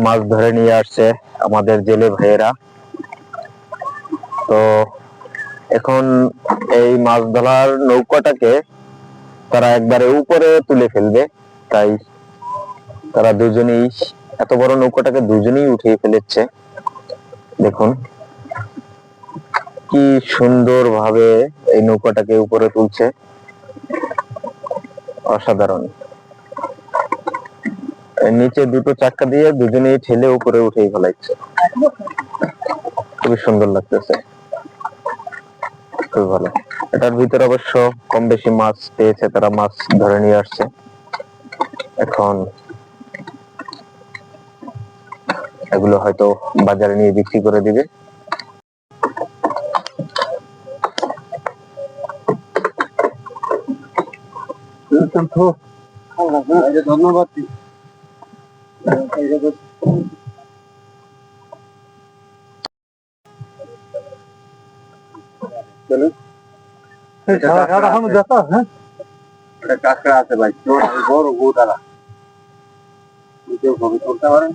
মাছ ধরে নিয়ে আসছে আমাদের জেলে ভাইয়েরা। তো এখন এই মাছ ধরার নৌকাটাকে তারা একবারে উপরে তুলে ফেলবে, তাই তারা দুজনেই এত বড় নৌকাটাকে দুজনেই উঠিয়ে ফেলেছে। দেখুন কি সুন্দর ভাবে এই নৌকাটাকে উপরে তুলছে, অসাধারণ। নিচে দুটো চাক্কা দিয়ে দুজনেই ঠেলে উপরে উঠেই ফেলাইছে, খুবই সুন্দর লাগতেছে, খুবই ভালো। এটার ভিতরে অবশ্য কম বেশি মাছ পেয়েছে, তারা মাছ ধরে নিয়ে আসছে। এখন এগুলো হয়তো বাজারে নিয়ে বিক্রি করে দিবে। ধন্যবাদ। কাঁকড়া আছে ভাই, বড় গোটারা করতে পারেন।